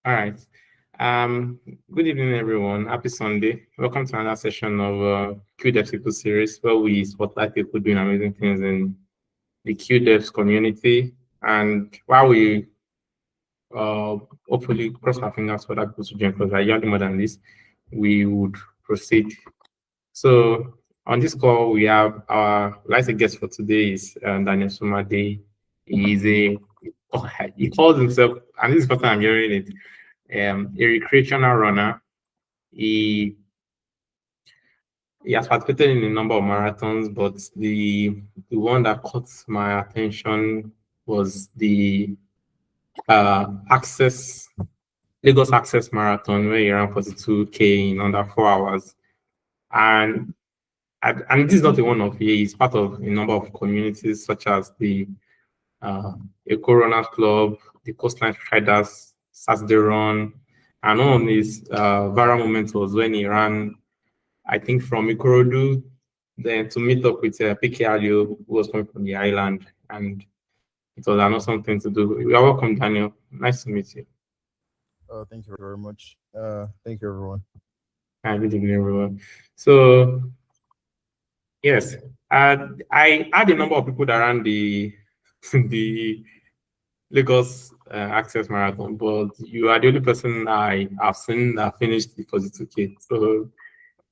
All right. Um, Good evening, everyone. Happy Sunday. Welcome to another session of QDevs People series where we spotlight people doing amazing things in the QDevs community. And while we uh, hopefully cross our fingers for that people to join because I usually more than this, we would proceed. So on this call, we have our last guest for today is Daniel Somade. He is he calls himself, and this is the first time I'm hearing it, a recreational runner. He he has participated in a number of marathons, but the one that caught my attention was the Access Lagos Access Marathon, where he ran 42K in under 4 hours. And and this is not a one-off. He is part of a number of communities such as the Eco Runners Club, the Coastline Striders, Saturday Run, and one of his viral moments was when he ran, I think, from Ikorodu, then to meet up with PKRU, who was coming from the island, and it was another something to do. You are welcome, Daniel. Nice to meet you. Thank you very much. Thank you, everyone. Hi, good evening, everyone. So, yes, I had a number of people that ran the the Lagos Access Marathon, but you are the only person I have seen that finished the 42K. So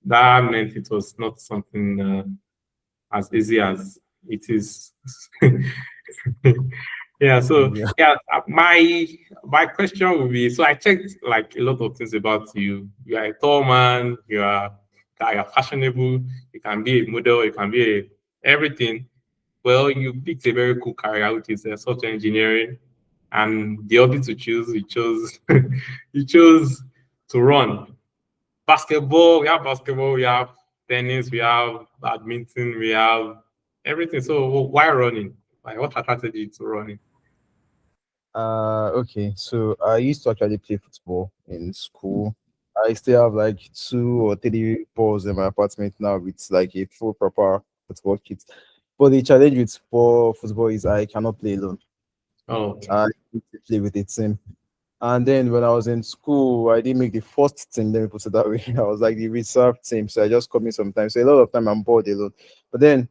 that meant it was not something as easy as it is. Yeah. So Yeah. yeah, my question would be: so I checked like a lot of things about you. You are a tall man. You are fashionable. You can be a model. You can be everything. Well, you picked a very cool career, which is software engineering, and the hobby to choose, you chose, you chose to run basketball. We have tennis, we have badminton, we have everything. So why running? Like, what attracted you to running? Okay. So I used to actually play football in school. I still have like 2 or 3 balls in my apartment now with like a full proper football kit. But the challenge with football is I cannot play alone. Oh, okay. I need to play with a team. And then when I was in school, I didn't make the first team. Let me put it that way. I was like the reserve team, so I just come in sometimes. So a lot of time I'm bored alone. But then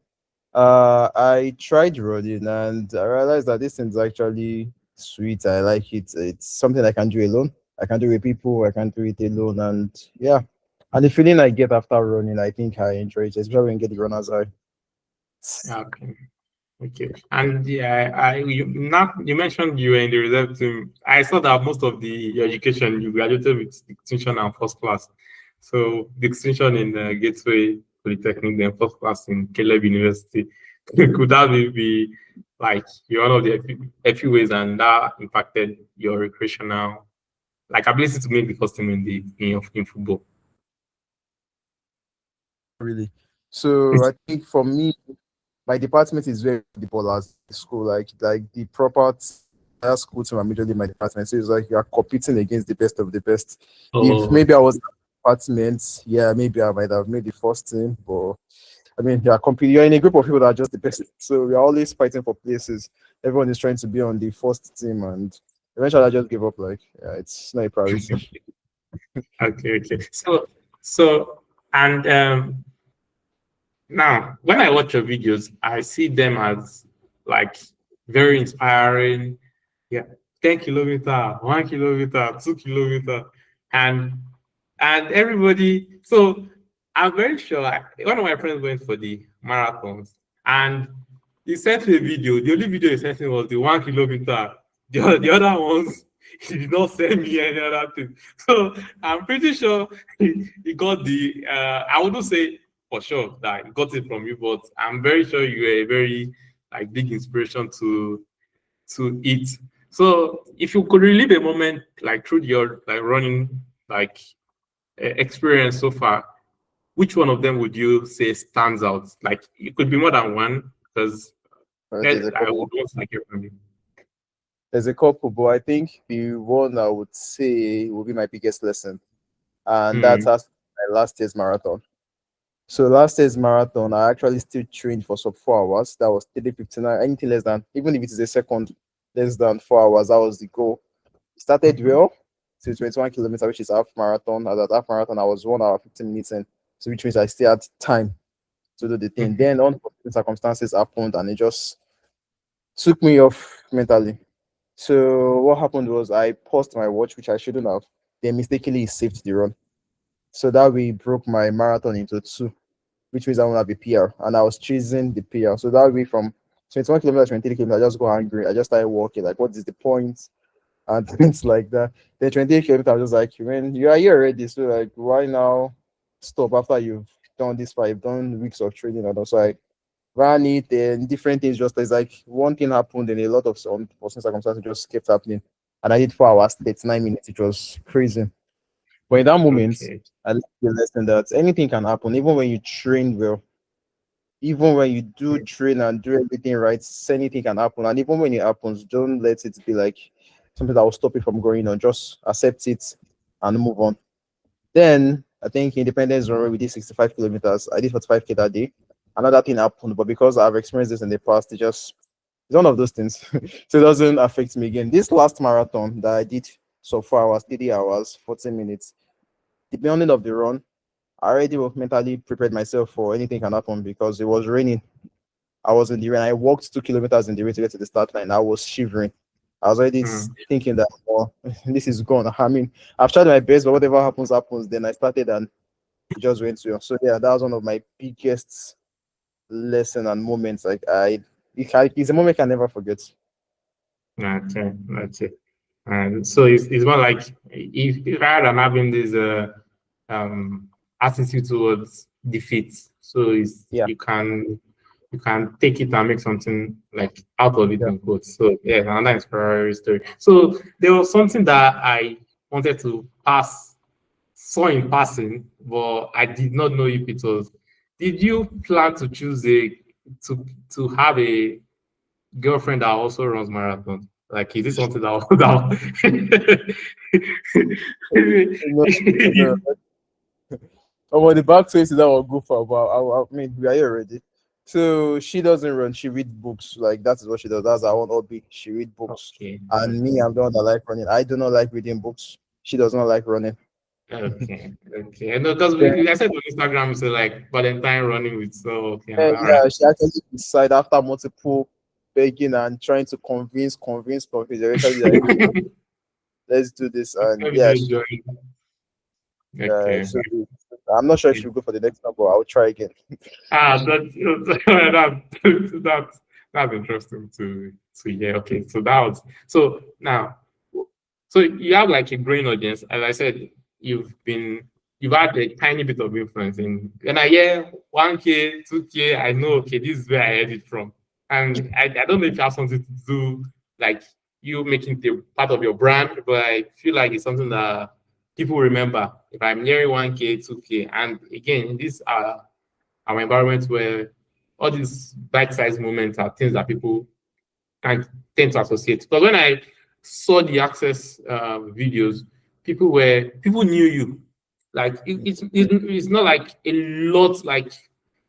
I tried running and I realized that this thing's actually sweet. I like it. It's something I can do alone. I can do with people. I can do it alone. And yeah. And the feeling I get after running, I think I enjoy it, especially when you get the runner's high. Okay. Okay. And yeah, you mentioned you were in the reserve team. I saw that most of your education you graduated with distinction and first class. So distinction in the Gateway Polytechnic, then first class in Caleb University. Could that be like you're one of the few ways, and that impacted your recreational like ability to make the first team in in football? Really. So I think for me, my department is very football as school, like the proper school to my majorly my department. So it's like you are competing against the best of the best. If Oh, maybe I was in the department, yeah, maybe I might have made the first team, but I mean, you're in a group of people that are just the best. So we're always fighting for places. Everyone is trying to be on the first team, and eventually I just give up. Like, yeah, it's not a priority. okay, okay. So, and now, when I watch your videos, I see them as like very inspiring. Yeah, 10 kilometer, 1 kilometer, 2 kilometer, and everybody. So I'm very sure one of my friends went for the marathons, and he sent me a video. The only video he sent me was the 1 kilometer. The other ones, he did not send me any other thing. So I'm pretty sure he got the. I wouldn't say for sure that he got it from you, but I'm very sure you were a very like big inspiration to it. So if you could relive a moment like through your like running like experience so far, which one of them would you say stands out? Like it could be more than one because There's a I would couple. want to like hear from you. There's a couple, but I think the one I would say will be my biggest lesson, and that's Hmm. my last year's marathon. So last year's marathon, I actually still trained for sub 4 hours. That was 3:59. Anything less than, even if it is a second less than 4 hours, that was the goal. Started well. to 21 kilometers, which is half marathon. At that half marathon, I was 1 hour 15 minutes in, so which means I still had time to do the thing. Then unforeseen circumstances happened, and it just took me off mentally. So what happened was I paused my watch, which I shouldn't have. Then mistakenly saved the run. So that we broke my marathon into two, which means I won't have a PR. And I was chasing the PR. So that way from 21 kilometers, 23 kilometers, I just go angry. I just started walking, like, what is the point? And things like that. Then 28 kilometers, I was just like, when you are here already, so like, why now stop after you've done this far? You've done weeks of training and also like ran it and different things. Just it's like one thing happened and a lot of unforeseen circumstances just kept happening. And I did 4 hours, 39 minutes, which was crazy. But in that moment, Okay. I learned the lesson that anything can happen, even when you train well, even when you do train and do everything right, anything can happen. And even when it happens, don't let it be like something that will stop you from going on. Just accept it and move on. Then I think Independence Run we did 65 kilometers. I did 45K that day. Another thing happened, but because I've experienced this in the past, it's one of those things. So it doesn't affect me again. This last marathon that I did so far was 30 hours, 40 minutes. The beginning of the run, I already mentally prepared myself for anything can happen because it was raining. I was in the rain. I walked 2 kilometers in the rain to get to the start line. I was shivering. I was already Mm. thinking that, oh, this is gone. I mean, I've tried my best, but whatever happens, happens. Then I started and it just went to. So yeah, that was one of my biggest lesson and moments. Like it's a moment I can never forget. Okay, that's it. And so it's more like if rather than having this attitude towards defeat, so it's Yeah, you can take it and make something like out of it yeah. in quotes. So yeah, another inspiring story. So there was something that I wanted to saw in passing, but I did not know if it was. Did you plan to choose to have a girlfriend that also runs marathon? Like, is this something that No, no. Oh, well, the back to it is that will go for about. I mean, we are here already. So she doesn't run. She reads books. Like that is what she does. That's her own hobby. She read books. Okay, And me, okay, I'm the one that like running. I do not like reading books. She does not like running. okay. I know because I said on Instagram, so like Valentine running with so okay, all And right. yeah, she actually decided after multiple begging and trying to convince. Eventually, like, okay, let's do this. And Let me yeah, just join. yeah. Okay. So I'm not sure if she'll go for the next one, but I'll try again. That that's interesting to hear. Okay, so that was so now. So you have like a growing audience. As I said, you've had a tiny bit of influence in when I hear 1K, 2K, I know okay, this is where I heard it from. And I don't know if you have something to do like you making it part of your brand, but I feel like it's something that people remember. If I'm hearing 1K, 2K, and again, in this our environment where all these bite-sized moments are things that people can tend to associate. Because when I saw the access videos, people knew you. Like it's not like a lot like,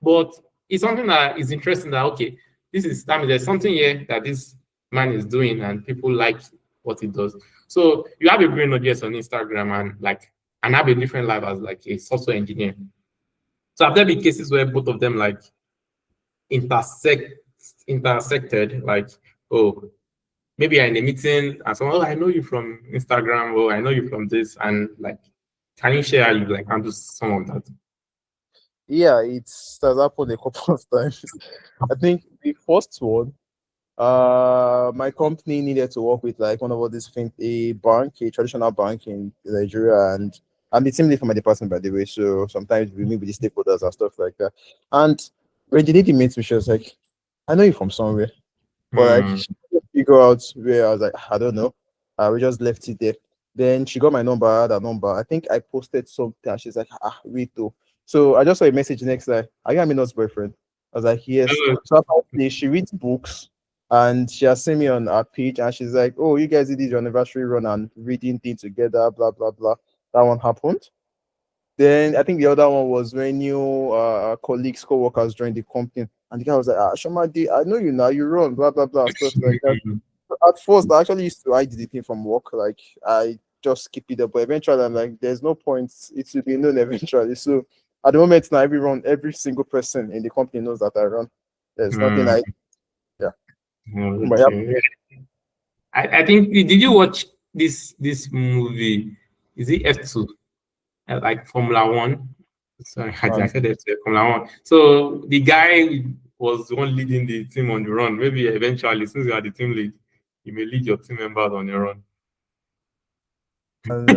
but it's something that is interesting. That okay, this is I mean, there's something here that this man is doing, and people like what he does. So you have a green audience on Instagram and have a different life as like a software engineer. So have there been cases where both of them like intersect intersected, like oh maybe you're in a meeting and someone, oh, I know you from Instagram, or I know you from this, and like, can you share how you like handle some of that? Yeah, has happened a couple of times. I think the first one, my company needed to work with like one of all these things, a bank, a traditional bank in Nigeria, and I'm the team lead for my department, by the way. So sometimes we meet with the stakeholders and stuff like that. And when they did the meet, she was like, "I know you from somewhere." But like Hmm. she couldn't figure out where I was like, I don't know. We just left it there. Then she got my number, I had her number. I think I posted something and she's like, wait though. So I just saw a message next day. Are you Amina's boyfriend? I was like, yes. Oh, So apparently she reads books and she has seen me on her page and she's like, oh, you guys did this your anniversary run and reading thing together, blah blah blah. That one happened. Then I think the other one was when new colleagues, co-workers joined the company. And the guy was like, Shamadi, I know you now, you run, blah, blah, blah, stuff like that. At first, I actually used to hide the thing from work. Like, I just keep it up. But eventually, I'm like, there's no point. It will be known eventually. So at the moment now, every single person in the company knows that I run. There's nothing Hmm. I yeah. But yeah, Okay. I think did you watch this movie? Is it F2? Like Formula One? Sorry, I man. said F2, Formula One. So the guy was the one leading the team on the run. Maybe eventually, since you are the team lead, you may lead your team members on the run. And,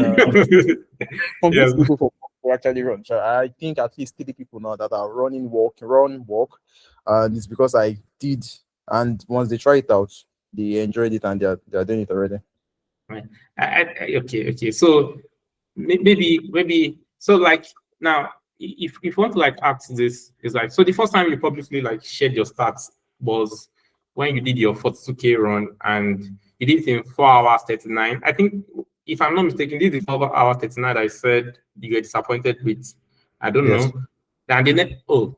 convince Yes. people for actually run. So I think at least 3 people now that are running, walk, and it's because I did. And once they try it out, they enjoyed it and they're doing it already. Right. Okay. So maybe so like now if you want to like ask this is like so the first time you publicly like shared your stats was when you did your 42K run and you did it in 4 hours 39. I think if I'm not mistaken, this is 4 hours 39 I said you were disappointed with. I don't Yes. know. And the next oh.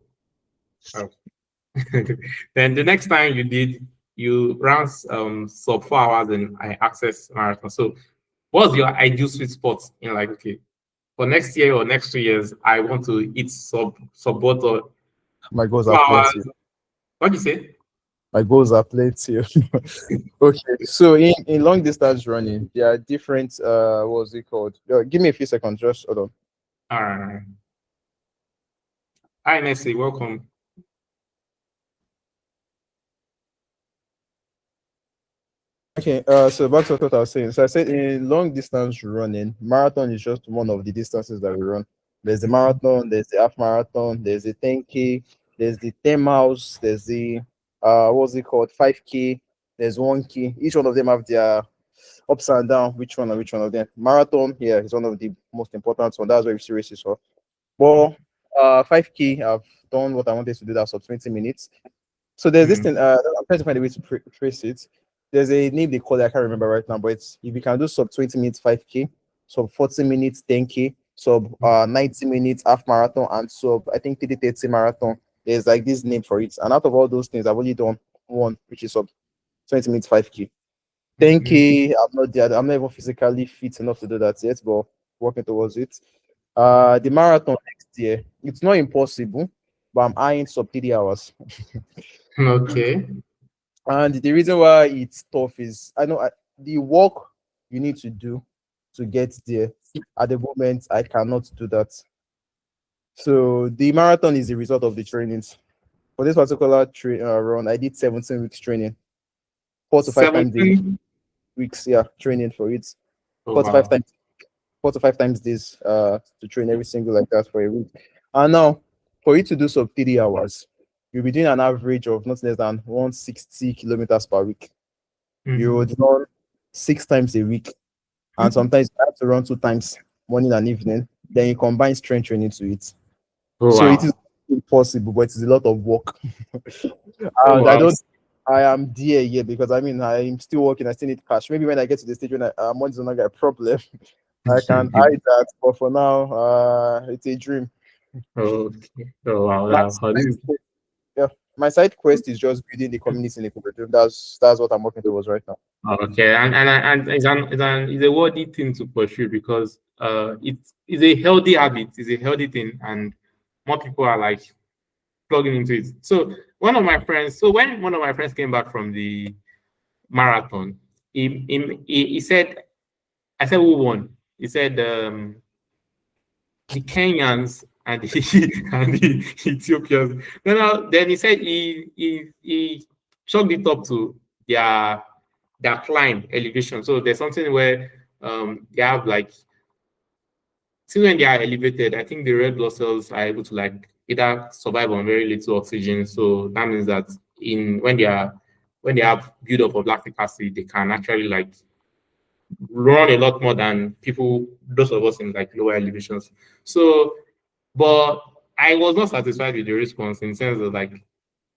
Then the next time you did you ran sub 4 hours in I access marathon. So what's your ideal sweet spot in like okay for next year or next 2 years, I want to eat sub what or My goals are 4 hours. plenty. What do you say? My goals are plenty. Okay. So in long distance running, there are different what's it called? Give me a few seconds, just hold on. All right. Hi, Nessie. Welcome. Okay, so back to what I was saying. So I said in long distance running, marathon is just one of the distances that we run. There's the marathon, there's the half marathon, there's the 10K, there's the 10 miles, there's the what's it called, 5K, there's 1K. Each one of them have their ups and downs. Which one of them? Marathon, yeah, is one of the most important one. That's where we see races for. But 5K, I've done what I wanted to do. That's for 20 minutes. So there's this Mm, thing. I'm trying to find a way to trace it. There's a name they call it. I can't remember right now, but it's if you can do sub 20 minutes 5K, sub 40 minutes 10K, sub 90 minutes half marathon, and sub I think 30 marathon. There's like this name for it. And out of all those things, I've only done one, which is sub 20 minutes 5K. mhm. 10K, I'm not there. I'm not even physically fit enough to do that yet, but working towards it. The marathon next year, it's not impossible, but I'm eyeing sub 3 hours. Okay. And the reason why it's tough is I know the work you need to do to get there. At the moment, I cannot do that. So the marathon is the result of the trainings. For this particular run, I did 17 weeks training, 4 to 5 times a week. 17. Weeks, yeah, training for it. Oh, Four to five wow. times, 4 to 5 times days to train every single like that for a week. And now, for you to do sub 3 hours, you'll be doing an average of not less than 160 kilometers per week. You Mhm. would run 6 times a week, and sometimes you have to run 2 times, morning and evening. Then you combine strength training to it. Oh, So it is wow. impossible, but it is a lot of work. Oh, And I wow. don't, I am there yet because I mean, I'm still working. I still need cash. Maybe when I get to the stage when money is not a problem, I can hide that. But for now, it's a dream. Okay. Oh, wow. My Wow. side quest, yeah, my side quest is just building the community in the community. That's what I'm working towards right now. Okay, and it's a worthy thing to pursue because it's a healthy habit, it's a healthy thing, and more people are like plugging into it. So when one of my friends came back from the marathon, he said, I said, who won? He said, the Kenyans and and the Ethiopians. Then he said he chalked it up to their their climb elevation. So there's something where they have like since when they are elevated, I think the red blood cells are able to like either survive on very little oxygen. So that means that in when they have build up of lactic acid, they can actually like run a lot more than people, those of us in like lower elevations. So, but I was not satisfied with the response in sense of like,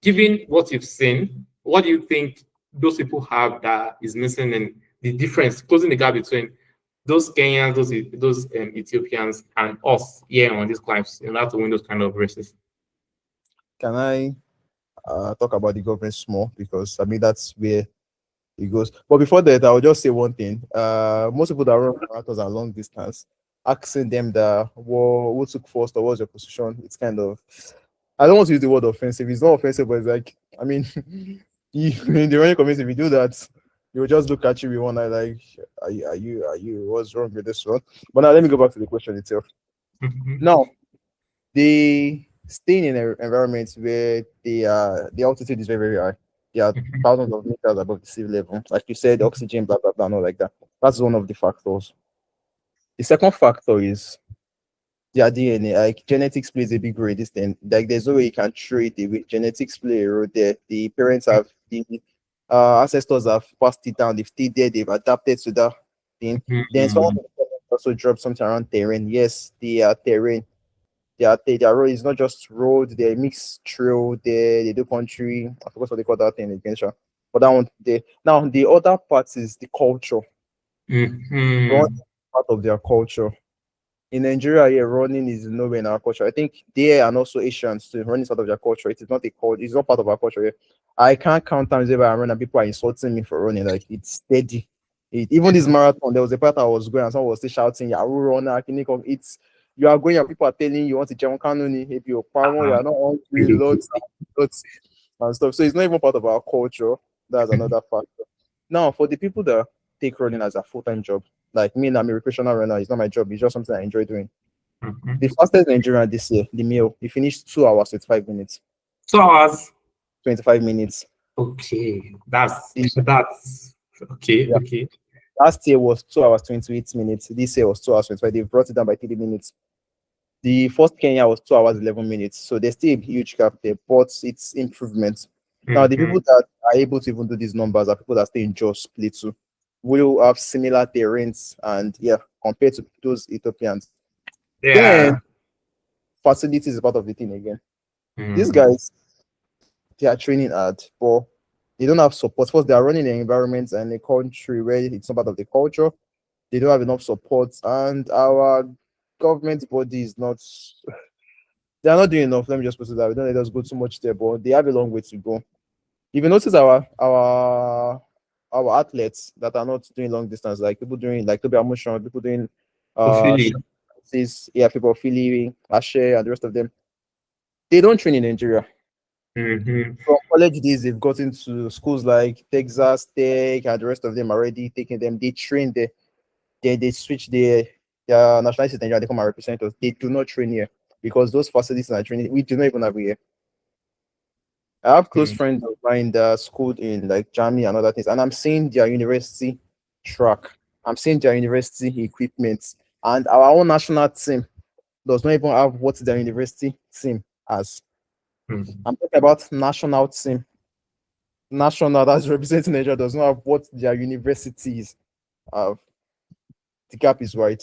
given what you've seen, what do you think those people have that is missing in the difference, closing the gap between those Kenyans, those Ethiopians, and us here on these climbs in order to win those kind of races? Can I talk about the government small because I mean that's where it goes. But before that, I will just say one thing. Most people that run marathons are long distance, asking them that who took first or what's your position, it's kind of, I don't want to use the word offensive. It's not offensive, but it's like, I mean, in the running community, if you do that, you will just look at you with one eye like, what's wrong with this one? But now let me go back to the question itself. Mhm. Now, they staying in an environment where the altitude is very, very high. They are Mhm. thousands of meters above the sea level. Like you said, oxygen, blah, blah, blah, and all like that. That's one of the factors. The second factor is their DNA. Like genetics plays a big role in this thing. Like there's no way you can trade it with genetics play a role there. The parents have the ancestors have passed it down, they've stayed there, they've adapted to that thing. Then someone Mhm. also dropped something around terrain. Yes, the terrain. Their road is not just road, they mix trail, they do country. I forgot what they call that thing again, sure. But that one they now the other part is the culture. Running Mhm. is part of their culture. In Nigeria, yeah, running is nowhere in our culture. I think they and also Asians too. Running is part of their culture. It is not a culture. It's not part of our culture. Yeah. I can't count times ever I run and people are insulting me for running. Like it's steady. Even this marathon, there was a part I was going and someone was still shouting, "Yahoo runner!" Can you come? It's you are going and people are telling you want to jump canoni. If you're power, you Ah, are not hungry, really. lots and stuff. So it's not even part of our culture. That's another factor. Now, for the people that take running as a full-time job, like me, I'm a recreational runner. It's not my job. It's just something I enjoy doing. Mhm. The fastest Nigerian this year, the male, he finished 2 hours 5 minutes. 2 hours. 25 minutes. Okay, The, that's okay. yeah, Okay. last year was 2 hours 28 minutes. This year was 2 hours 25. They brought it down by 3 minutes. The first Kenya was 2 hours 11 minutes. So there's still a huge gap there, but it's improvement. Now the people Mhm. that are able to even do these numbers are people that stay in just Plateau, will have similar terrains and yeah, compared to those Ethiopians. Then Yeah. facilities is part of the thing again. These Mm. guys they are training hard, but they don't have support. First, they are running an environment and a country where it's not part of the culture. They don't have enough support, and our government body is not. They are not doing enough. Let me just put it that way. Don't let us go too much there, but they have a long way to go. If you notice our athletes that are not doing long distance, like people doing like Toby Amushon, people doing short Hopefully. distances, yeah, people Philly, Ashe, and the rest of them, they don't train in Nigeria. Mhm. From college days, they've gotten to schools like Texas Tech and the rest of them already taking them. They train there. They switch their nationality to Nigeria. They come and represent us. They do not train here because those facilities are training. We do not even have here. I have close Mm. friends of mine that schooled in like Germany and other things, and I'm seeing their university track. I'm seeing their university equipment, and our own national team does not even have what their university team has. Mm. I'm talking about national team. National that's representing Nigeria does not have what their universities have. The gap is wide.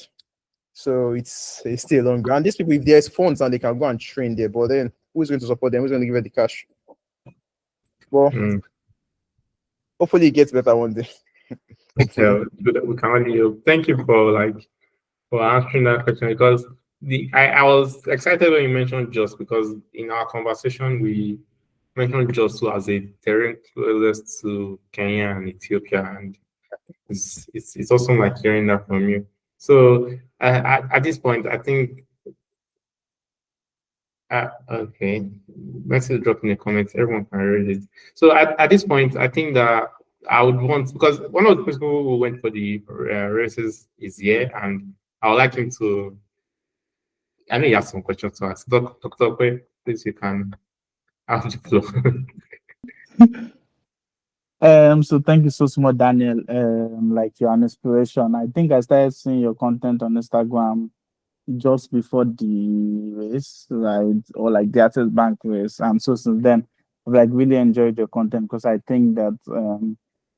So it's still a long run. And these people, if there's funds and they can go and train there, but then who's going to support them? Who's going to give them the cash? Well, Mm. hopefully it gets better one day. Hopefully. So we can only hope. Thank you for answering that question because I was excited when you mentioned Jos because in our conversation we mentioned Jos too as a terrain closest to Kenya and Ethiopia, and it's awesome like hearing that from you. So at this point, I think okay, message drop in the comments. Everyone can read it. So at this point, I think that I would want because one of the people who went for the races is here, and I would like him to. I know you have some questions to ask. Dr. Kwe, please, you can have the floor. So thank you so much, Daniel. Like you're an inspiration. I think I started seeing your content on Instagram just before the race, right? Or like the Access Bank race. And so since then, I've like really enjoyed your content because I think that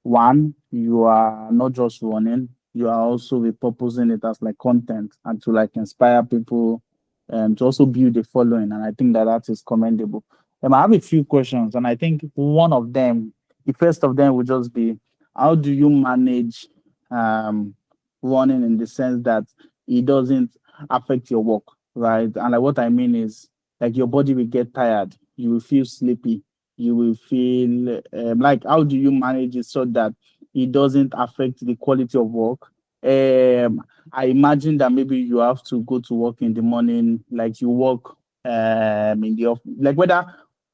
one, you are not just running, you are also repurposing it as like content and to like inspire people to also build a following. And I think that that is commendable. I have a few questions, and I think one of them, the first of them would just be how do you manage um running in the sense that it doesn't affect your work, right? And like what I mean is like your body will get tired, you will feel sleepy, you will feel like how do you manage it so that it doesn't affect the quality of work. I imagine that maybe you have to go to work in the morning, like you work in the office, like whether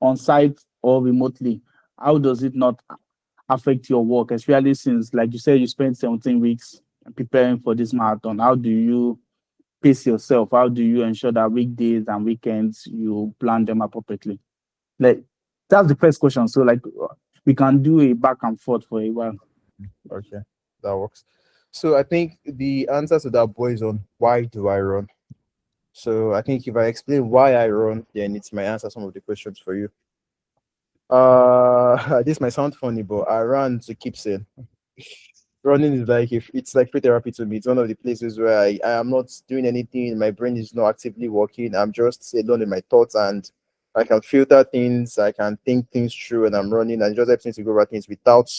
on site or remotely. How does it not affect your work, especially since, like you said, you spent 17 weeks preparing for this marathon? How do you pace yourself? How do you ensure that weekdays and weekends you plan them appropriately? Like that's the first question. So like we can do a back and forth for a while. Okay, that works. So I think the answer to that boils on why do I run. So I think if I explain why I run, then it might answer some of the questions for you. This might sound funny, but I run to keep sane. Running is like, if it's like free therapy to me. It's one of the places where I am not doing anything, my brain is not actively working. I'm just alone in my thoughts, and I can filter things, I can think things through, and I'm running, and it just helps me to go over things without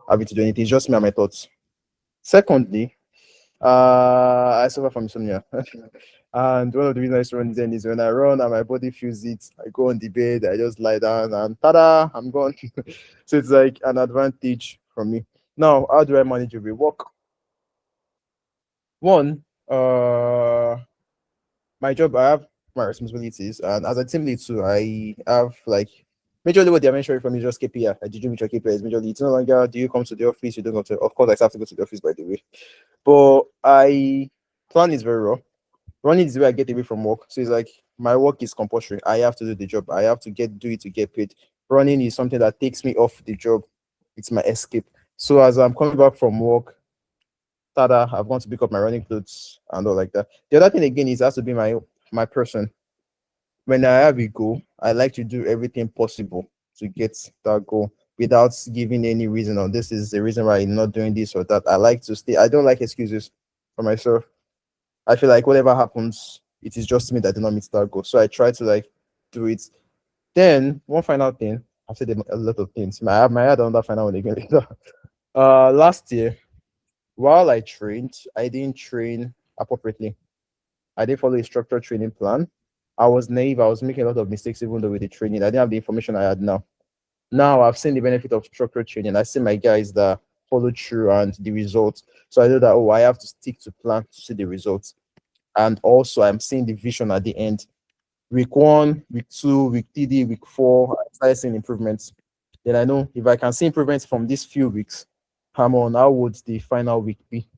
having to do anything. It's just me and my thoughts. Secondly, I suffer from insomnia. And one of the reasons I run then is when I run and my body feels it, I go on the bed, I just lie down and tada, I'm gone. So it's like an advantage for me. Now, how do I manage with work? One, my job, I have my responsibilities, and as a team lead too, I have like majorly what they're mentioning for me is just KPI. I did you meet your KPIs majorly. It's no longer do you come to the office, you don't go to, of course I still have to go to the office by the way. But I plan is very raw. Running is where I get away from work. So it's like my work is compulsory. I have to do the job. I have to do it to get paid. Running is something that takes me off the job. It's my escape. So as I'm coming back from work, tada, I've gone to pick up my running clothes and all like that. The other thing again is it has to be my person. When I have a goal, I like to do everything possible to get that goal without giving any reason or this is the reason why I'm not doing this or that. I like to stay. I don't like excuses for myself. I feel like whatever happens, it is just me that did not meet that goal. So I try to like do it. Then one final thing, I've said a lot of things. My head on that final one again later. Last year, while I trained, I didn't train appropriately. I didn't follow a structured training plan. I was naive. I was making a lot of mistakes even though with the training. I didn't have the information I had now. Now I've seen the benefit of structured training. I see my guys that follow through and the results. So I know that I have to stick to plan to see the results. And also I'm seeing the vision at the end. Week 1, week 2, week 3, week 4, I started seeing improvements. Then I know if I can see improvements from these few weeks, come on, how would the final week be?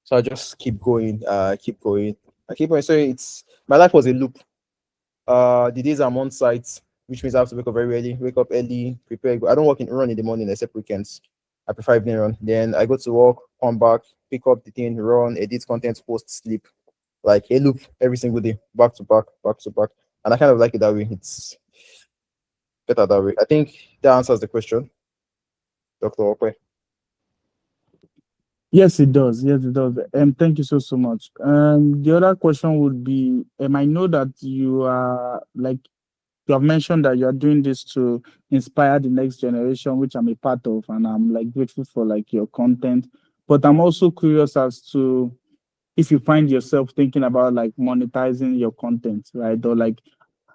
So I just keep going, keep going. I keep going. So it's my life was a loop. The days I'm on site, which means I have to wake up very early, wake up early, prepare. I don't run in the morning except weekends. I prefer evening run. Then I go to work, come back, pick up the thing, run, edit content, post, sleep. Like a loop every single day, back to back, back to back. And I kind of like it that way. It's better that way. I think that answers the question, Dr. Okwe. Yes, it does. Yes, it does. Thank you so much. The other question would be, I know that you are like you have mentioned that you are doing this to inspire the next generation, which I'm a part of, and I'm like grateful for like your content. But I'm also curious as to if you find yourself thinking about like monetizing your content, right? Or like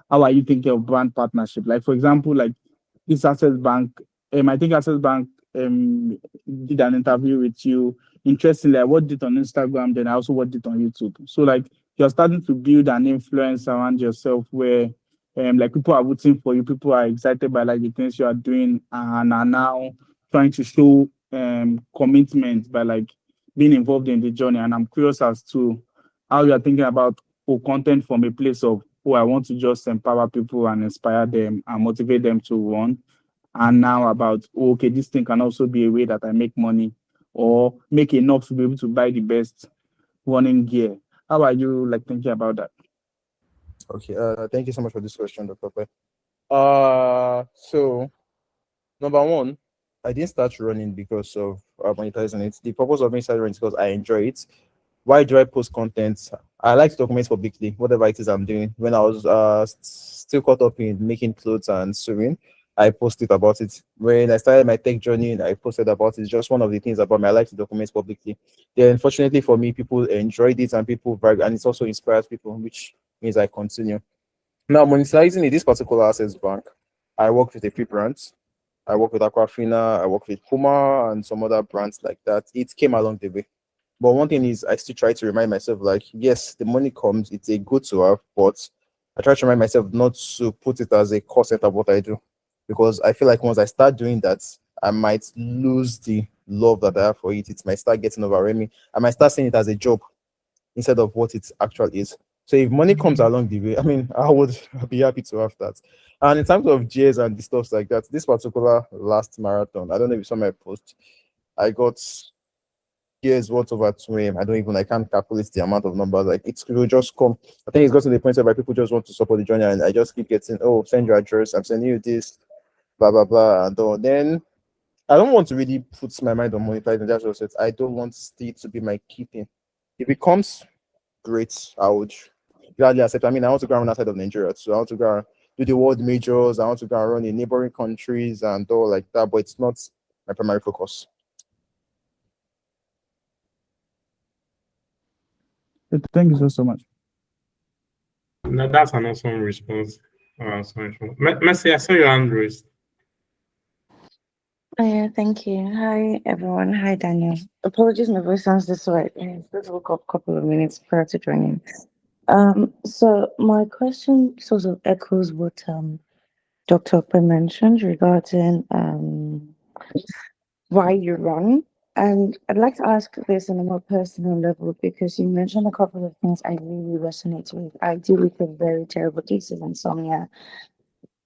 how are you thinking of brand partnership? Like for example, like this Access Bank, I think Access Bank did an interview with you. Interestingly, I watched it on Instagram, then I also watched it on YouTube. So like you're starting to build an influence around yourself where like people are rooting for you, people are excited by like the things you are doing and are now trying to show commitment by like being involved in the journey. And I'm curious as to how you are thinking about content from a place of, oh, I want to just empower people and inspire them and motivate them to run. And now about, oh, okay, this thing can also be a way that I make money or make enough to be able to buy the best running gear. How are you like thinking about that? Okay, thank you so much for this question, Dr. Okwe. So number one, I didn't start running because of monetizing it. The purpose of me starting running is because I enjoy it. Why do I post content? I like to document publicly whatever it is I'm doing. When I was still caught up in making clothes and sewing, I posted about it. When I started my tech journey, I posted about it. It's just one of the things about me. I like to document publicly. Then, unfortunately for me, people enjoyed it and people vibe, and it also inspires people, which means I continue. Now, monetizing in this particular Access Bank, I work with a few brands. I work with Aquafina, I work with Puma and some other brands like that. It came along the way. But one thing is, I still try to remind myself, like, yes, the money comes, it's a good to have, but I try to remind myself not to put it as a core center of what I do. Because I feel like once I start doing that, I might lose the love that I have for it. It might start getting overwhelming. I might start seeing it as a job instead of what it actually is. So if money comes along the way, I mean, I would be happy to have that. And in terms of GS and the stuff like that, this particular last marathon, I don't know if you saw my post. I got years worth over 2 I don't even, I can't calculate the amount of numbers. Like it will just come. I think it's got to the point where people just want to support the journey, and I just keep getting, oh, send your address, I'm sending you this, blah blah blah. And then I don't want to really put my mind on monetizing. That's just it. I don't want it to be my key thing. If it comes, great. I would gladly accept. I mean, I want to go around outside of Nigeria, so I want to go and do the world majors. I want to go and run in neighboring countries and all like that. But it's not my primary focus. Thank you so much. That's an awesome response. Messi, I saw your hand raised. Oh, yeah, thank you. Hi, everyone. Hi, Daniel. Apologies, my voice sounds this way. I just woke up a couple of minutes prior to joining. So my question sort of echoes what Dr. Okpe mentioned regarding why you run. And I'd like to ask this on a more personal level because you mentioned a couple of things I really resonate with. I deal with a very terrible case of insomnia,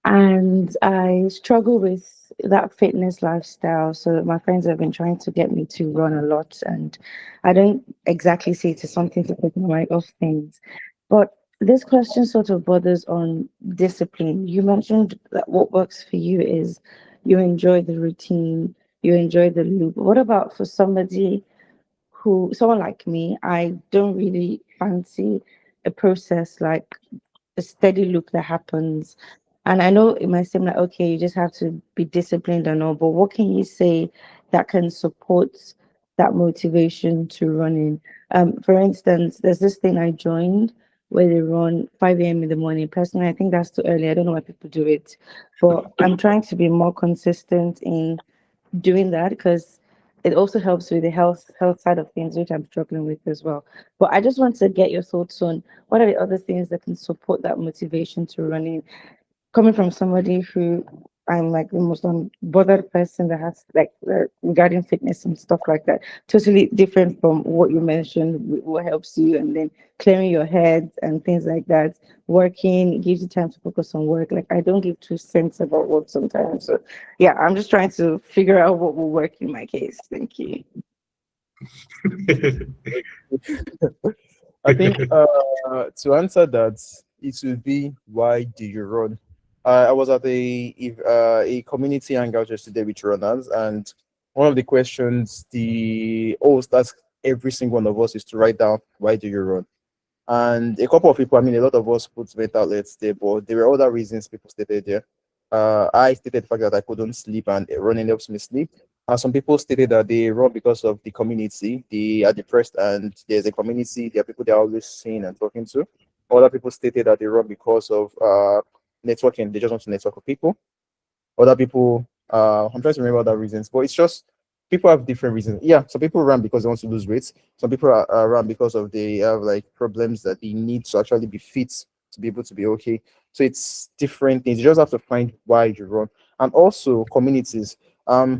and I struggle with that fitness lifestyle. So my friends have been trying to get me to run a lot, and I don't exactly see it as something to take my mind off things. But this question sort of borders on discipline. You mentioned that what works for you is you enjoy the routine, you enjoy the loop. What about for somebody who, someone like me, I don't really fancy a process like a steady loop that happens. And I know it might seem like, okay, you just have to be disciplined and all, but what can you say that can support that motivation to running? For instance, there's this thing I joined where they run 5 a.m. in the morning. Personally, I think that's too early. I don't know why people do it, but I'm trying to be more consistent in doing that because it also helps with the health side of things, which I'm struggling with as well. But I just want to get your thoughts on what are the other things that can support that motivation to running, coming from somebody who I'm like the most unbothered person that has like regarding fitness and stuff like that. Totally different from what you mentioned, what helps you, and then clearing your head and things like that. Working gives you time to focus on work. Like I don't give 2 cents about work sometimes. So yeah, I'm just trying to figure out what will work in my case. Thank you. I think to answer that, it would be why do you run? I was at a community hangout yesterday with runners, and one of the questions the host asked every single one of us is to write down why do you run. And a couple of people, I mean, a lot of us put mental outlets there, but there were other reasons people stated there. I stated the fact that I couldn't sleep and running helps me sleep. Some people stated that they run because of the community. They are depressed and there's a community. There are people they're always seeing and talking to. Other people stated that they run because of networking. They just want to network with people. Other people, I'm trying to remember other reasons, but it's just people have different reasons. Yeah, some people run because they want to lose weight. Some people are run because of they have like problems that they need to actually be fit to be able to be okay. So it's different things. You just have to find why you run, and also communities.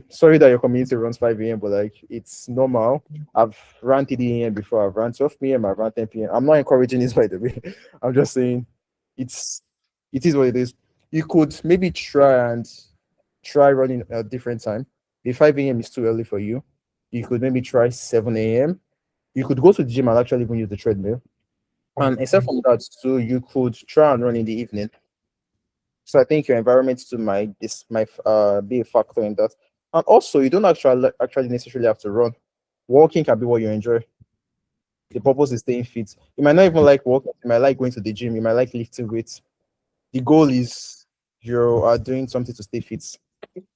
Sorry that your community runs 5 a.m., but like it's normal. I've run 3 a.m. before. I've run 12 p.m. I've run 10 p.m. I'm not encouraging this by the way. I'm just saying it's it is what it is. You could maybe try running at a different time. If 5 a.m. is too early for you, you could maybe try 7 a.m. You could go to the gym and actually even use the treadmill. And except from that, too, you could try and run in the evening. So I think your environment too might be a factor in that. And also, you don't actually necessarily have to run. Walking can be what you enjoy. The purpose is staying fit. You might not even like walking. You might like going to the gym. You might like lifting weights. The goal is you are doing something to stay fit.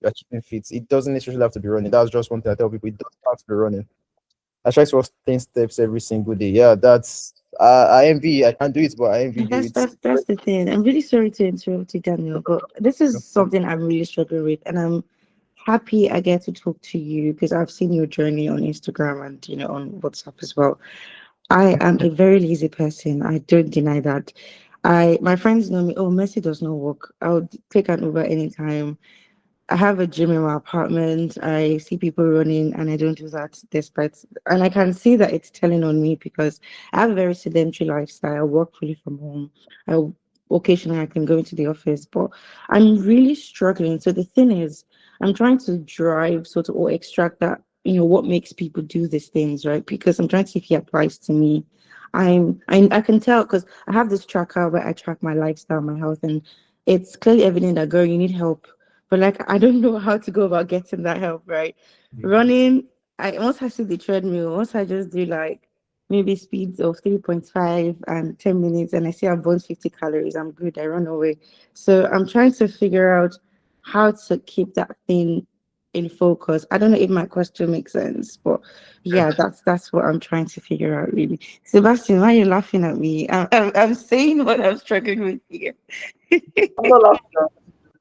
You're keeping fit. It doesn't necessarily have to be running. That's just one thing I tell people. It doesn't have to be running. I try to walk 10 steps every single day. Yeah, that's I envy. I can't do it, but I envy you. That's It's that's that's the thing. I'm really sorry to interrupt you, Daniel, but this is something I'm really struggling with, and I'm happy I get to talk to you because I've seen your journey on Instagram and on WhatsApp as well. I am a very lazy person. I don't deny that. My friends know me. Oh, Mercy does not work. I'll take an Uber anytime. I have a gym in my apartment. I see people running, and I don't do that despite. And I can see that it's telling on me because I have a very sedentary lifestyle. I work fully from home. I occasionally I can go into the office, but I'm really struggling. So the thing is, I'm trying to drive sort of or extract that what makes people do these things, right? Because I'm trying to see if it applies to me. I can tell because I have this tracker where I track my lifestyle, my health, and it's clearly evident that girl, you need help, but like I don't know how to go about getting that help, right? Running, once I see the treadmill, once I just do like maybe speeds of 3.5 and 10 minutes and I see I've burned 50 calories, I'm good. I run away. So I'm trying to figure out how to keep that thing in focus. I don't know if my question makes sense, but yeah, that's what I'm trying to figure out really. Sebastian, why are you laughing at me? I'm saying what I'm struggling with here. I'm not laughing at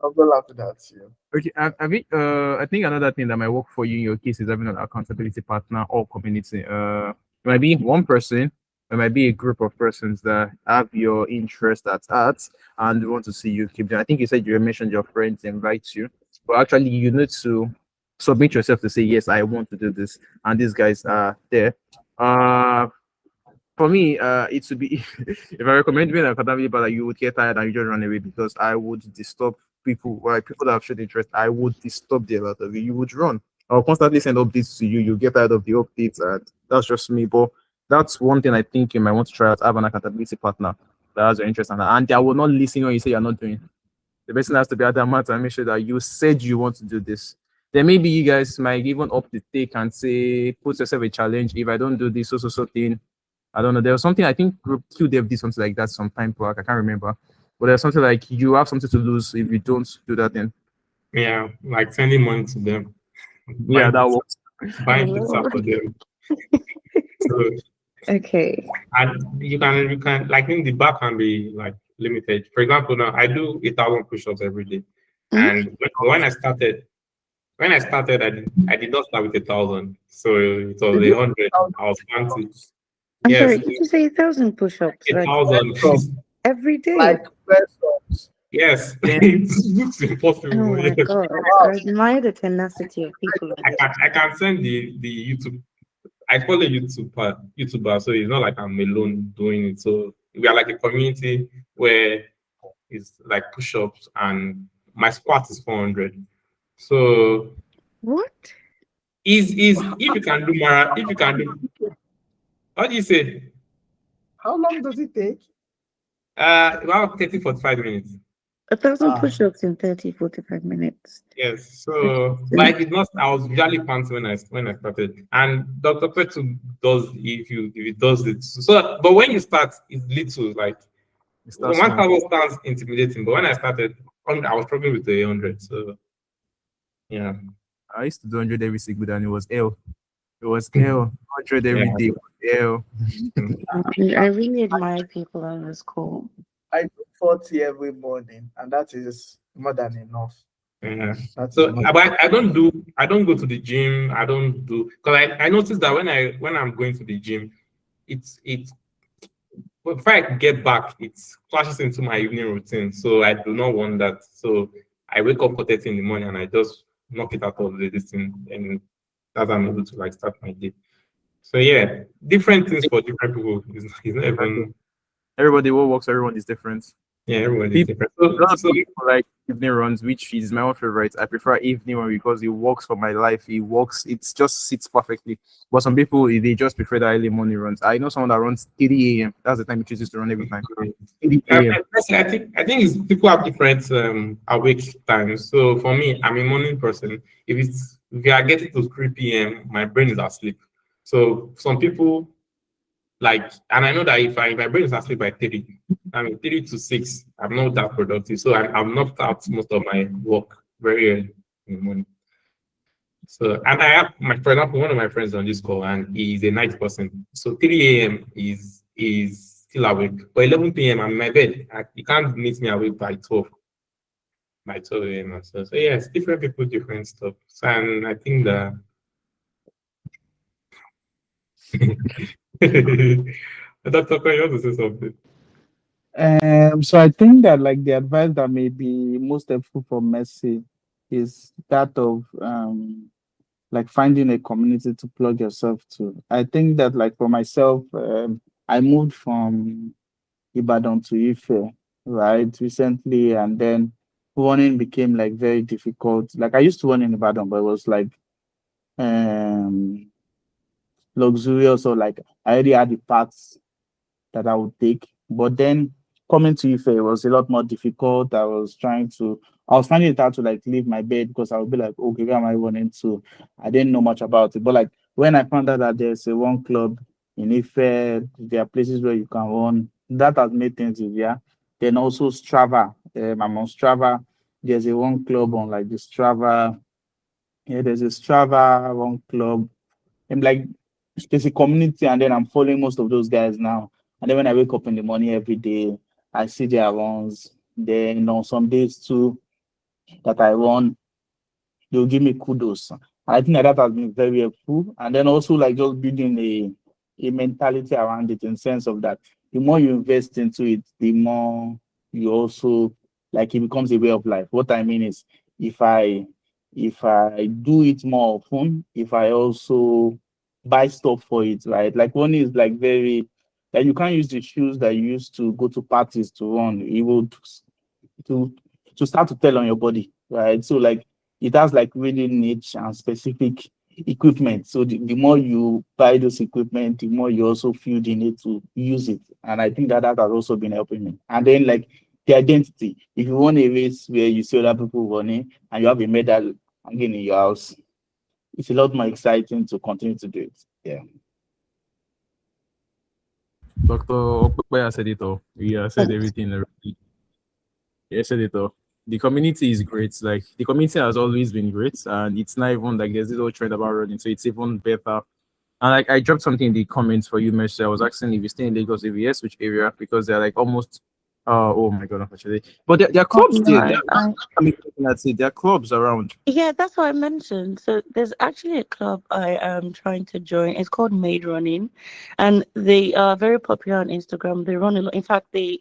I'm not laughing at you. Okay, I think another thing that might work for you in your case is having an accountability partner or community. It might be one person, it might be a group of persons that have your interest at heart and want to see you keep doing. I think you said you mentioned your friends invite you, but actually you need to submit yourself to say yes, I want to do this, and these guys are there. Uh, for me, it would be if I recommend being an academy, but like, you would get tired and you just run away because I would disturb people, like people that have showed interest. I would disturb the lot of you. You would run. I'll constantly send updates to you. You get tired of the updates, and that's just me. But that's one thing I think you might want to try out. Have an accountability partner that has your interest, and I will not listen when you say you're not doing. The person has to be adamant and make sure that you said you want to do this. Then maybe you guys might even up the take and say, put yourself a challenge. If I don't do this, so thing, I don't know. There was something I think Group Q Dev did something like that some time back. I can't remember. But there's something like you have something to lose if you don't do that. Then Yeah, like sending money to them, yeah, buying that pizza, works. buying pizza for them. So Okay. and you can like in the back can be like limited. For example, now I do 1,000 push-ups every day, Mhm. and when I started, I did not start with 1,000, so it was Did a you hundred. count I was planting. I'm Yes, sorry, did you say 1,000 push-ups a like thousand. press ups every day? like press ups? Yes, Then it looks Oh impossible. my Yes, God. I Wow. admire the tenacity of people like I that. can I can send the YouTube. I follow YouTuber, so it's not like I'm alone doing it. So we are like a community where it's like push-ups, and my squat is 400. So What? is if you can do if you can do, what do you say? How long does it take? About 30 to 45 minutes. 1,000 Ah, push-ups in 30, 45 minutes. Yes. So like it's not, I was usually panting when I started. And Dr. Petu does, if he does it. So but when you start, it's little, like it starts small. 1,000 sounds intimidating. But when I started, I was struggling with the 100. So yeah. I used to do 100 every single day, and it was L. It was L. 100 every Yeah. day. L. I really admire people on this call. I do 40 every morning, and that is more than enough. Yeah. That is So more but I don't go to the gym. I don't do, because I noticed that when I'm going to the gym, it's but before I get back, it clashes into my evening routine. So I do not want that. So I wake up for 30 in the morning and I just knock it out of this thing, and that's how I'm able to like start my day. So yeah, different things for different people. It's not even, Everybody what works, everyone is different. yeah, everybody's People, different. a lot of So people like evening runs, which is my own favorite. I prefer evening one because it works for my life. It works, it just sits perfectly. But some people they just prefer the early morning runs. I know someone that runs 3 a.m. That's the time he chooses to run every time. 3 a.m. I think it's people have different awake times. So for me, I'm a morning person. If you are getting to 3 p.m., my brain is asleep. So some people like, and I know that if my brain is asleep by 3, I mean 3 to 6, I'm not that productive. So I'm knocked out most of my work very early in the morning. So, and I have for example, one of my friends on this call, and he's a night person. So 3 a.m. is still awake, but 11 p.m. I'm in my bed. You can't meet me awake by 12. by 12 a.m. and so yes, different people, different stuff. So, and I think that Dr. Kwan, you want to say something? So I think that like the advice that may be most helpful for Messi is that of like finding a community to plug yourself to. I think that like for myself, I moved from Ibadan to Ife, right, recently, and then running became like very difficult. Like I used to run in Ibadan, but it was like um luxurious, or like I already had the paths that I would take. But then coming to Ife was a lot more difficult. I was finding it hard to like leave my bed because I would be like, okay, where am I running to? I didn't know much about it. But like when I found out that there's a one club in Ife, there are places where you can run, that has made things easier. Then also Strava. I'm on Strava. There's a one club on like the Strava. Yeah, there's a Strava one club. I'm like, there's a community, and then I'm following most of those guys now. And then when I wake up in the morning every day, I see their runs. Then on some days too that I run, they'll give me kudos. And I think that has been very helpful. And then also like just building a mentality around it, in sense of that the more you invest into it, the more you also like it becomes a way of life. What I mean is if I if I do it more often, if I also buy stuff for it, right? Like one is like very like you can't use the shoes that you used to go to parties to run. It will to start to tell on your body, right? So like it has like really niche and specific equipment. So the more you buy those equipment, the more you also feel the need to use it. And I think that that has also been helping me. And then like the identity. If you want a race where you see other people running and you have a medal hanging in your house, it's a lot more exciting to continue to do it. Yeah. Dr. Okpaya said it all. We said Thanks. everything already. Yeah, said it all. The community is great. Like the community has always been great, and it's not even like there's this whole trend about running, so it's even better. And like I dropped something in the comments for you, Mercy. I was asking if you stay in Lagos, if yes, which area, because they're like almost oh my god, unfortunately. But there are Oh, clubs no, there. I mean, that's it. There are clubs around. yeah, that's what I mentioned. So there's actually a club I am trying to join. It's called Maid Running, and they are very popular on Instagram. They run a lot. In fact, they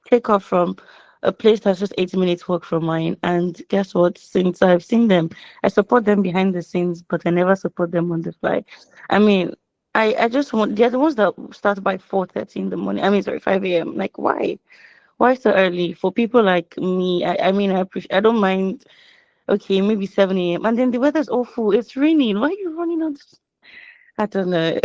take off from a place that's just 80 minutes walk from mine. And guess what? Since I've seen them, I support them behind the scenes, but I never support them on the fly. I mean, I just want they're the ones that start by 4:30 in the morning. I mean, sorry, 5 a.m. Like, why? Why so early? For people like me, I mean, I appreciate. I don't mind. Okay, maybe 7 a.m. And then the weather's awful. It's raining. Why are you running on this? I don't know.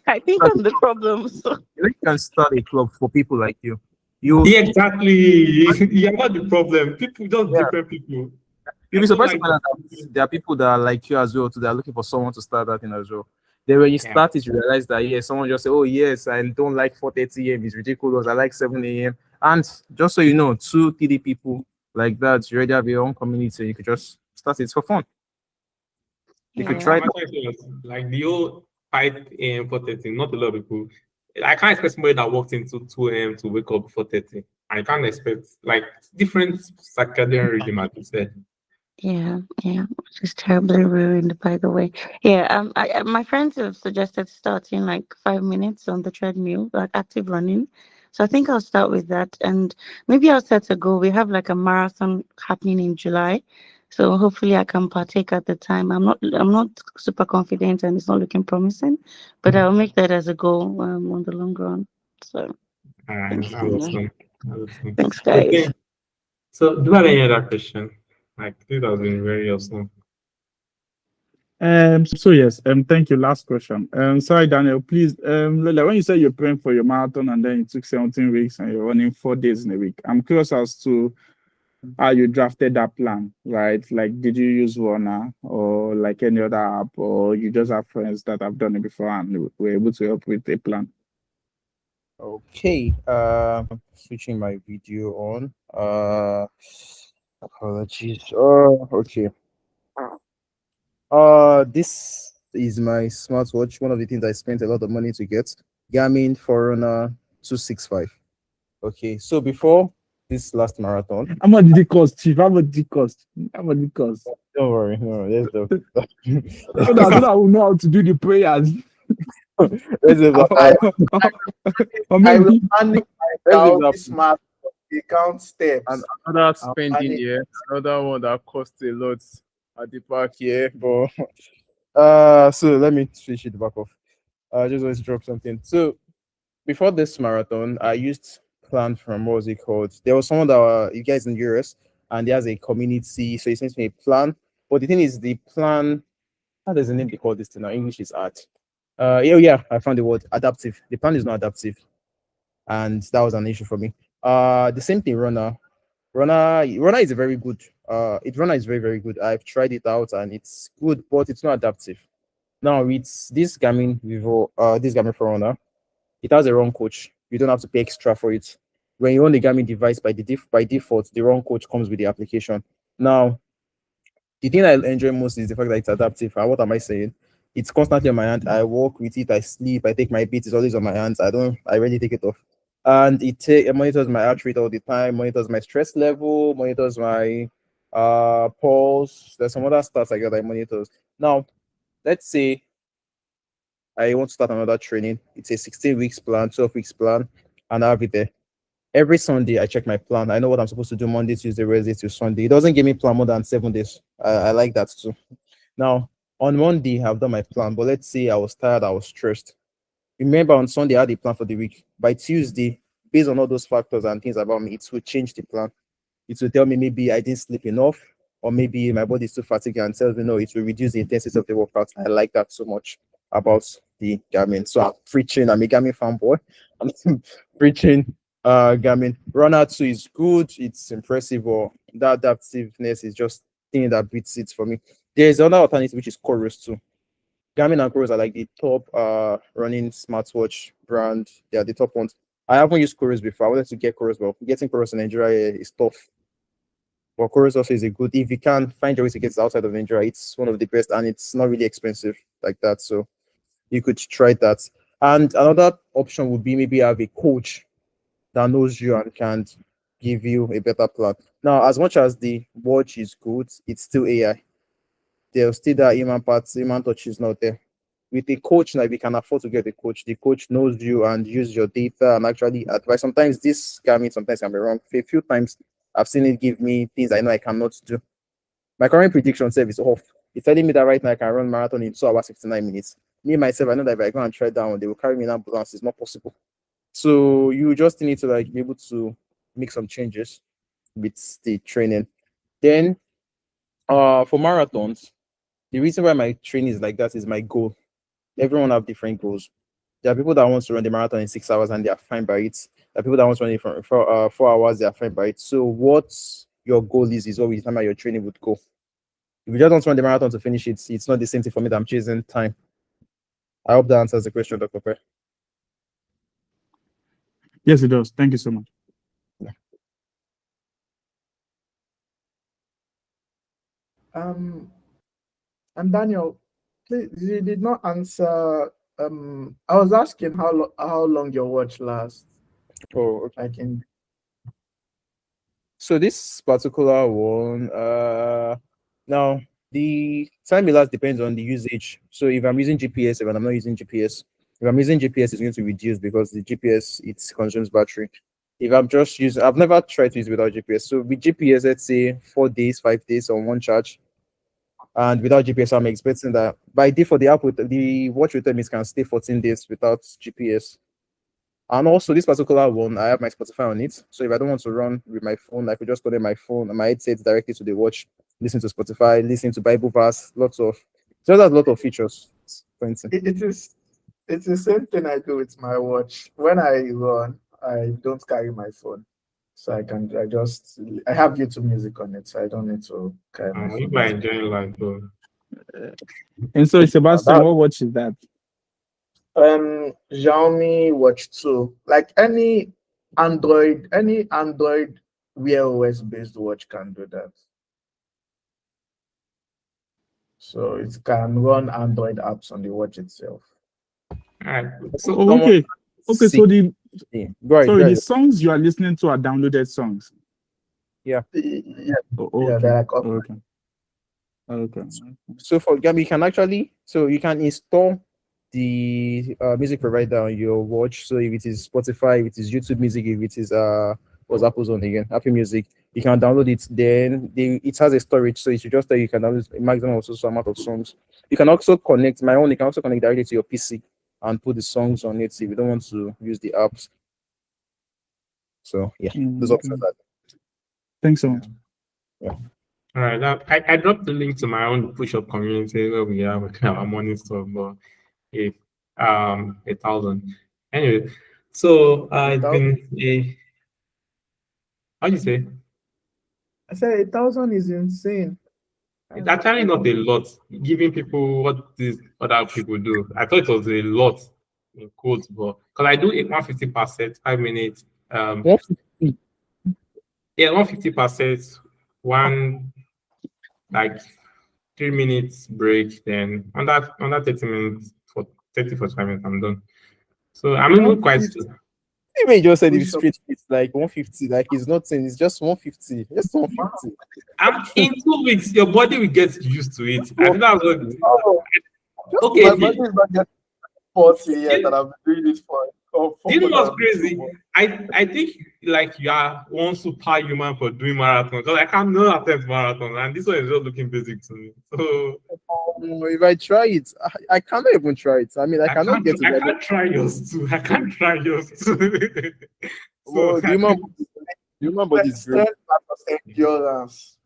I think I'm the problem. So You can start a club for people like you. You Yeah, exactly. You're not the problem. People, just yeah. different people. You'll I be don't surprised to like find out that there are people that are like you as well, too. They're looking for someone to start that in as well. Then when you yeah. start it, you realize that yeah, someone just say, "Oh yes, I don't like 4:30 a.m. It's ridiculous. I like 7 a.m." And just so you know, 2, 3 people like that, you already have your own community. You could just start it for fun. You could My yeah. try. matter is like the whole 5 a.m. 4:30. Not a lot of people. I can't expect somebody that walked into 2 a.m. to wake up before 30. I can't expect like different circadian rhythm, as you said. Yeah, yeah, which is terribly ruined, by the way. Yeah, my friends have suggested starting like 5 minutes on the treadmill, like active running. So I think I'll start with that, and maybe I'll set a goal. We have like a marathon happening in July, so hopefully I can partake at the time. I'm not super confident, and it's not looking promising, but I'll make that as a goal on the long run. So All right, thanks, that's Tina. awesome. That's awesome. Thanks, guys. Okay. So, do you have any other question? Like, this has been very awesome. So yes, thank you. Last question. Sorry, Daniel, please, like when you said you're praying for your marathon and then you took 17 weeks and you're running 4 days in a week, I'm curious as to how you drafted that plan, right? Like, did you use Runner or like any other app, or you just have friends that have done it before and were able to help with a plan? Okay. Switching my video on. Apologies. Oh, okay. This is my smartwatch. One of the things I spent a lot of money to get. Garmin Forerunner 265. Okay, so before this last marathon. How much did it cost, Chief? How much did it cost? How much did it cost? Don't worry, no, let's do. So that I will know how to do the prayers. let's do Or I will maybe manage let's all do this math. You count And steps. another I'll spending manage. here, another one that costs a lot at the park yeah, but so let me switch it back off. Just let's drop something. So before this marathon, I used plan from what was it called? There was someone that you guys in the US, and he has a community, so he sent me a plan. But the thing is, the plan. How does the name they call this thing now? English is art. Yeah, I found the word adaptive. The plan is not adaptive, and that was an issue for me. The same thing, runner. Runner is a very good. Runner is very very good. I've tried it out and it's good, but it's not adaptive. Now it's this Garmin Vivo, this Garmin for Runner. It has a wrong coach. You don't have to pay extra for it. When you own the Garmin device by default, the wrong coach comes with the application. Now the thing I enjoy most is the fact that it's adaptive. And what am I saying? It's constantly on my hand. I walk with it, I sleep, I take my beats, it's always on my hands. I rarely take it off. And it monitors my heart rate all the time, monitors my stress level, monitors my pulse. There's some other stats I got that it monitors. Now, let's say I want to start another training. It's a 16 weeks plan, 12 weeks plan, and I'll be there. Every Sunday, I check my plan. I know what I'm supposed to do Monday, Tuesday, Wednesday to Sunday. It doesn't give me plan more than 7 days. I like that too. Now, on Monday, I've done my plan, but let's say I was tired, I was stressed. Remember, on Sunday, I had a plan for the week. By Tuesday, based on all those factors and things about me, it will change the plan. It will tell me maybe I didn't sleep enough, or maybe my body is too fatigued and tells me no, it will reduce the intensity of the workout. I like that so much about the Garmin. So I'm preaching, I'm a Garmin fanboy. I'm preaching Garmin. Runner 2 is good, it's impressive, but that adaptiveness is just thing that beats it for me. There's another alternative which is Chorus 2. Garmin and Chorus are like the top running smartwatch brand. They are the top ones. I haven't used Chorus before. I wanted to get Chorus, but getting Chorus in Nigeria is tough. But Chorus also is a good. If you can find your way to get it outside of Nigeria, it's one of the best, and it's not really expensive like that. So you could try that. And another option would be maybe have a coach that knows you and can give you a better plan. Now, as much as the watch is good, it's still AI. There's still that human part, human touch is not there. With a coach now, if you can afford to get a coach, the coach knows you and use your data and actually advise. Sometimes this Garmin sometimes can be wrong. A few times I've seen it give me things I know I cannot do. My current prediction self is off. It's telling me that right now I can run marathon in 2 hours 59 minutes. Me myself, I know that if I go and try down, they will carry me in ambulance. It's not possible. So you just need to like be able to make some changes with the training. Then for marathons, the reason why my training is like that is my goal. Everyone have different goals. There are people that want to run the marathon in 6 hours and they are fine by it. There are people that want to run it for 4 hours, they are fine by it. So what your goal is what will determine your training would go. If you just want to run the marathon to finish it, it's not the same thing for me that I'm chasing time. I hope that answers the question, Dr. Per. Yes, it does. Thank you so much. Um, and Daniel, please, you did not answer. I was asking how long your watch lasts. Oh, okay. Like in So this particular one, now the time it lasts depends on the usage. So if I'm using GPS, if I'm not using GPS, if I'm using GPS, it's going to reduce because the GPS it consumes battery. If I'm just using, I've never tried to use it without GPS. So with GPS, let's say 4 days, 5 days on one charge, and without GPS, I'm expecting that by default the watch with them is can stay 14 days without GPS. And also this particular one, I have my Spotify on it. So if I don't want to run with my phone, I could just connect my phone and my headset directly to the watch, listen to Spotify, listen to Bible verse, so that's a lot of features. For instance. it's the same thing I do with my watch. When I run, I don't carry my phone. So I have YouTube music on it, so I don't need to carry my You phone. might enjoy life, bro. And so, Sebastian, That- what watch is that? Xiaomi Watch 2. Like any Android Wear OS based watch can do that. So it can run Android apps on the watch itself. All right. So Oh, okay. Okay, so See, go ahead, the go ahead. songs you are listening to are downloaded songs. Yeah, Oh, yeah, okay. they're like up. Okay. Okay. So for Gam, you can actually, so you can install the music provider on your watch. So if it is Spotify, if it is YouTube Music, if it is what's Apple's on again, Apple Music, you can download it. Then it has a storage, so it should just tell you can download a maximum of so amount of songs. You can also connect my own. You can also connect directly to your PC and put the songs on it if you don't want to use the apps. So yeah, those Okay. options are Thanks so much. All right, I dropped the link to my own push-up community where we have our morning stuff, but if 1,000. Anyway, so it's Without, been a how do you say? I said 1,000 is insane. It's actually not a lot, giving people what these other people do. I thought it was a lot in quotes, but because I do it 150%, 5 minutes. 150. Yeah, 150%, one like 3 minutes break, then under 30 minutes for 30 45 minutes, I'm done. So I'm even quite 150. Even you just said it's Push up. straight, it's like 150, like it's not saying it's just 150, just 150. I'm in 2 weeks, your body will get used to it. I think that's what Oh, just okay. my body is not getting 40 yet, and I've been doing this for Do you know more what's than 2 crazy? months. I think like you are one superhuman for doing marathons because I cannot attempt marathons and this one is just looking basic to me. So If I try it, I cannot even try it. I mean, I cannot get to I that. can't try yours too. I can't try yours too. So Well, the human body is great. Strength versus endurance.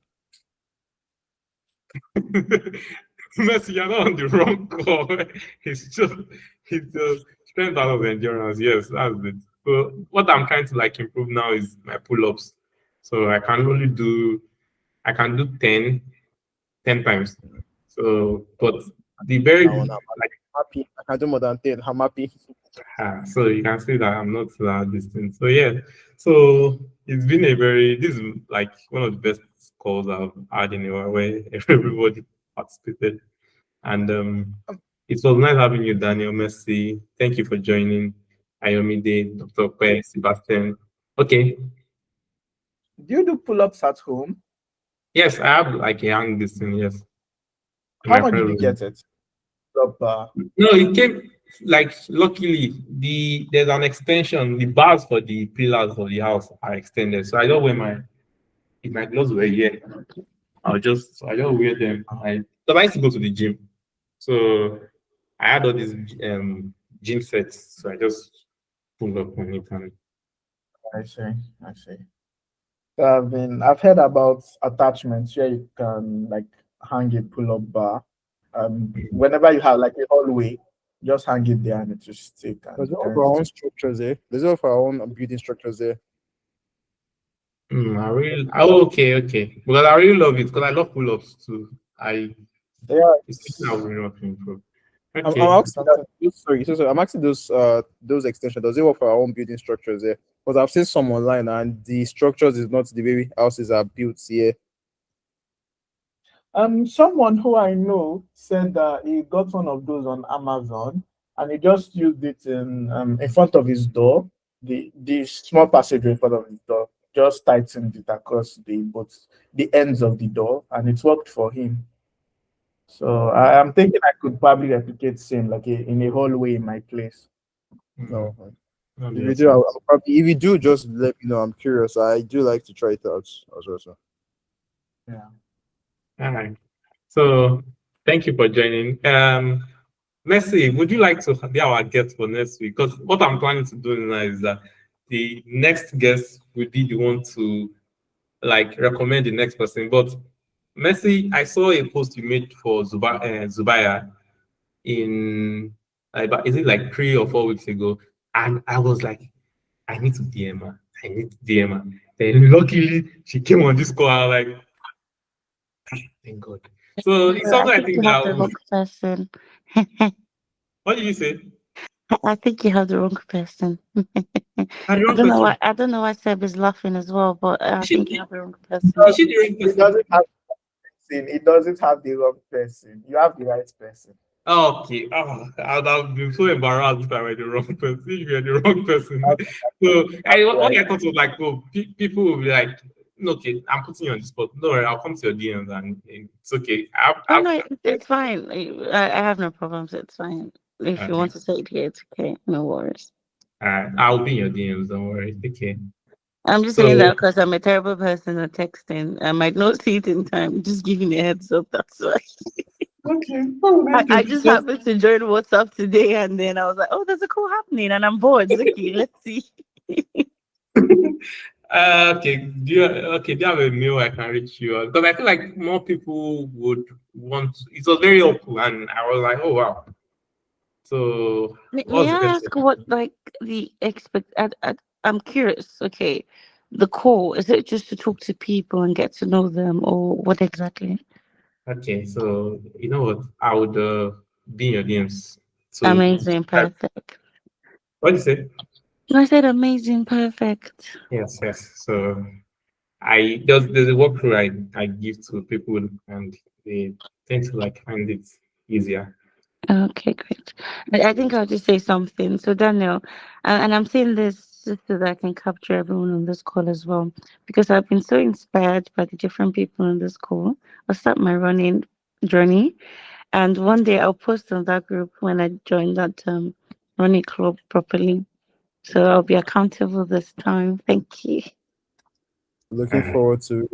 Messi, you're not on the wrong call. It's just strength out of endurance. Yes, that's it. So what I'm trying to like improve now is my pull-ups. So I can do 10 times. So but the very Now, I'm like happy. I can do more than 10. I'm happy. so you can see that I'm not that distant. So yeah. So it's been this is like one of the best calls I've had in a while where everybody participated. And it was nice having you, Daniel. Messi. Thank you for joining. Ayomide, Dr. Kwe, Sebastian. Okay. Do you do pull-ups at home? Yes, I have like a hang this thing, yes. In How my much did friend you room. get it? Pull-up, No, it came like luckily there's an extension. The bars for the pillars of the house are extended. So I don't wear if my gloves were here. I just wear them. So I used to go to the gym. So I had all these gym sets. So I just pulled up on it and I see. I see. So I've heard about attachments where you can like hang a pull-up bar. Whenever you have like a hallway, just hang it there and it will stick and There's you all of can our own stick. structures there. There's all of our own building structures there. I really okay. Because I really love it because I love pull-ups too. Yeah, It's something I would really want to improve. I'm Okay. asking that, sorry, so I'm asking those extensions. Does it work for our own building structures there? Because I've seen some online and the structures is not the way houses are built here. someone who I know said that he got one of those on Amazon and he just used it in front of his door, the small passageway in front of his door, just tightened it across the ends of the door, and it worked for him. So I am thinking I could probably replicate same like in a hallway in my place. No. That'd If be you do, awesome. I'll probably, if you do, just let me know. I'm curious. I do like to try it out as well. So. Yeah. All right. So thank you for joining. Messi, would you like to be our guest for next week? Because what I'm planning to do now is that the next guest will be the one to like recommend the next person. But Messi, I saw a post you made for Zubaya in is it like 3 or 4 weeks ago? And I was like, I need to DM her. I need to DM her. Then luckily she came on this call. I was like, thank God. So it's I something I think think you have that the wrong person. what did you say? I think you have the wrong person. Ah, the I wrong don't know person. why. I don't know why Seb is laughing as well, but I Is think you she, have the wrong person. is she the wrong It person? doesn't have it doesn't have the wrong person. You have the right person. Okay. Oh, I'd have been so embarrassed if I were the wrong person. If you're the wrong person. So You have the what right I thought was like, oh, people will be like, no, okay, I'm putting you on the spot. No worry, I'll come to your DMs and it's okay. Oh no, it's fine. I have no problems. It's fine. If you Okay. want to say it here, it's okay. No worries. I'll be in your DMs. Don't worry. Okay. I'm just saying that because I'm a terrible person at texting. I might not see it in time. Just giving a heads up. That's why. Okay. Oh, I just happened to join WhatsApp today, and then I was like, "Oh, there's a call happening," and I'm bored. Okay, let's see. Okay. Do you have a mail I can reach you? Because I feel like more people would want. It was very open, and I was like, oh wow. So May what's the I best ask what like the expect? I'm curious. Okay, the call, is it just to talk to people and get to know them, or what exactly? Okay, so you know what? I would be in your DMs to. Amazing, perfect. What do you say? I said amazing, perfect. Yes, yes. So there's a workflow I give to people and they tend to like find it easier. Okay, great. I think I'll just say something. So, Daniel, and I'm saying this just so that I can capture everyone on this call as well, because I've been so inspired by the different people on this call. I'll start my running journey, and one day I'll post on that group when I join that running club properly. So I'll be accountable this time. Thank you. Looking forward to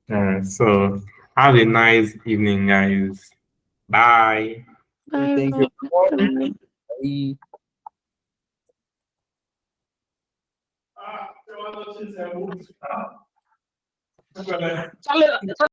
it. So have a nice evening, guys. Bye. Bye, Thank you. bye. Bye. Bye.